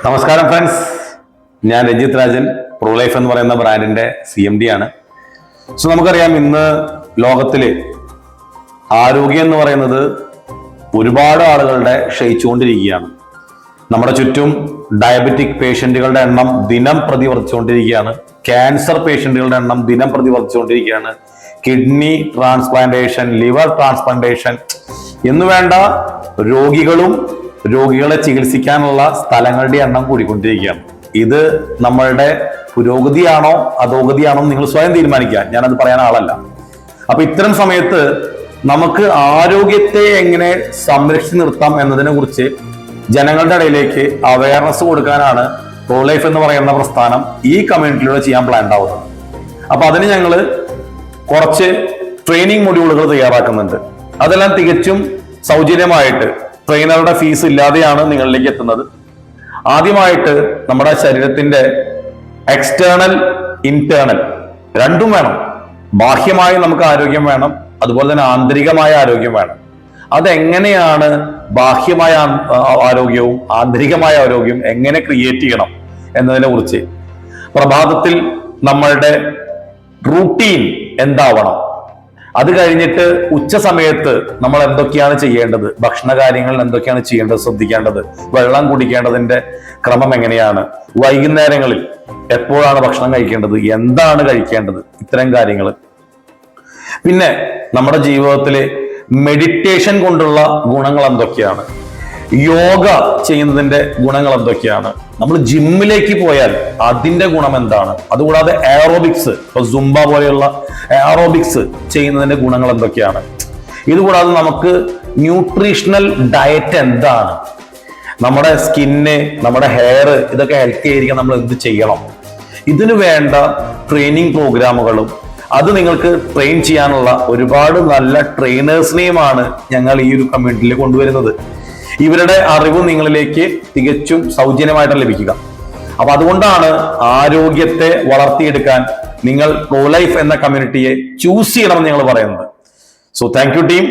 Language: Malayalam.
നമസ്കാരം ഫ്രണ്ട്സ്, ഞാൻ രഞ്ജിത് രാജൻ, പ്രോലൈഫ് എന്ന് പറയുന്ന ബ്രാൻഡിന്റെ CMD ആണ്. നമുക്കറിയാം, ഇന്ന് ലോകത്തില് ആരോഗ്യം എന്ന് പറയുന്നത് ഒരുപാട് ആളുകളുടെ ക്ഷയിച്ചുകൊണ്ടിരിക്കുകയാണ്. നമ്മുടെ ചുറ്റും ഡയബറ്റിക് പേഷ്യന്റുകളുടെ എണ്ണം ദിനം പ്രതി വർദ്ധിച്ചുകൊണ്ടിരിക്കുകയാണ്. ക്യാൻസർ പേഷ്യന്റുകളുടെ എണ്ണം ദിനം പ്രതി വർദ്ധിച്ചുകൊണ്ടിരിക്കുകയാണ്. കിഡ്നി ട്രാൻസ്പ്ലാന്റേഷൻ, ലിവർ ട്രാൻസ്പ്ലാന്റേഷൻ എന്ന് വേണ്ട രോഗികളെ ചികിത്സിക്കാനുള്ള സ്ഥലങ്ങളുടെ എണ്ണം കൂടിക്കൊണ്ടിരിക്കുകയാണ്. ഇത് നമ്മളുടെ പുരോഗതിയാണോ അധോഗതിയാണോ നിങ്ങൾ സ്വയം തീരുമാനിക്കുക. ഞാനത് പറയാൻ ആളല്ല. അപ്പൊ ഇത്തരം സമയത്ത് നമുക്ക് ആരോഗ്യത്തെ എങ്ങനെ സംരക്ഷിച്ചു നിർത്താം എന്നതിനെ കുറിച്ച് ജനങ്ങളുടെ ഇടയിലേക്ക് അവയർനെസ് കൊടുക്കാനാണ് പ്രോലൈഫ് എന്ന് പറയുന്ന പ്രസ്ഥാനം ഈ കമ്മ്യൂണിറ്റിയിലൂടെ ചെയ്യാൻ പ്ലാൻ ഉണ്ടാവുന്നത്. അപ്പൊ അതിന് ഞങ്ങൾ കുറച്ച് ട്രെയിനിങ് മൊഡ്യൂളുകൾ തയ്യാറാക്കുന്നുണ്ട്. അതെല്ലാം തികച്ചും സൗജന്യമായിട്ട്, ട്രെയിനറുടെ ഫീസ് ഇല്ലാതെയാണ് നിങ്ങളിലേക്ക് എത്തുന്നത്. ആദ്യമായിട്ട് നമ്മുടെ ശരീരത്തിന്റെ എക്സ്റ്റേണൽ, ഇന്റേണൽ രണ്ടും വേണം. ബാഹ്യമായി നമുക്ക് ആരോഗ്യം വേണം, അതുപോലെ തന്നെ ആന്തരികമായ ആരോഗ്യം വേണം. അതെങ്ങനെയാണ് ബാഹ്യമായ ആരോഗ്യവും ആന്തരികമായ ആരോഗ്യവും എങ്ങനെ ക്രിയേറ്റ് ചെയ്യണം എന്നതിനെ കുറിച്ച്, പ്രഭാതത്തിൽ നമ്മളുടെ റൂട്ടീൻ എന്താവണം, അത് കഴിഞ്ഞിട്ട് ഉച്ച സമയത്ത് നമ്മൾ എന്തൊക്കെയാണ് ചെയ്യേണ്ടത്, ഭക്ഷണ കാര്യങ്ങളിൽ എന്തൊക്കെയാണ് ചെയ്യേണ്ടത്, ശ്രദ്ധിക്കേണ്ടത്, വെള്ളം കുടിക്കേണ്ടതിന്റെ ക്രമം എങ്ങനെയാണ്, വൈകുന്നേരങ്ങളിൽ എപ്പോഴാണ് ഭക്ഷണം കഴിക്കേണ്ടത്, എന്താണ് കഴിക്കേണ്ടത്, ഇത്തരം കാര്യങ്ങൾ. പിന്നെ നമ്മുടെ ജീവിതത്തില് മെഡിറ്റേഷൻ കൊണ്ടുള്ള ഗുണങ്ങൾ എന്തൊക്കെയാണ്, യോഗ ചെയ്യുന്നതിന്റെ ഗുണങ്ങൾ എന്തൊക്കെയാണ്, നമ്മൾ ജിമ്മിലേക്ക് പോയാൽ അതിന്റെ ഗുണം എന്താണ്, അതുകൂടാതെ എയറോബിക്സ്, ഇപ്പൊ സുംബ പോലെയുള്ള എയറോബിക്സ് ചെയ്യുന്നതിന്റെ ഗുണങ്ങൾ എന്തൊക്കെയാണ്, ഇതുകൂടാതെ നമുക്ക് ന്യൂട്രീഷണൽ ഡയറ്റ് എന്താണ്, നമ്മുടെ സ്കിന്ന്, നമ്മുടെ ഹെയർ ഇതൊക്കെ ഹെൽത്തി ആയിരിക്കാൻ നമ്മൾ എന്ത് ചെയ്യണം, ഇതിനു വേണ്ട ട്രെയിനിങ് പ്രോഗ്രാമുകളും അത് നിങ്ങൾക്ക് ട്രെയിൻ ചെയ്യാനുള്ള ഒരുപാട് നല്ല ട്രെയിനേഴ്സിനെയുമാണ് ഞങ്ങൾ ഈ ഒരു കമ്മ്യൂണിറ്റിയിൽ കൊണ്ടുവരുന്നത്. ഇവരുടെ അറിവ് നിങ്ങളിലേക്ക് തികച്ചും സൗജന്യമായിട്ട് ലഭിക്കുക. അപ്പൊ അതുകൊണ്ടാണ് ആരോഗ്യത്തെ വളർത്തിയെടുക്കാൻ നിങ്ങൾ പ്രോലൈഫ് എന്ന കമ്മ്യൂണിറ്റിയെ ചൂസ് ചെയ്യണമെന്ന് ഞങ്ങൾ പറയുന്നത്. Thank you team.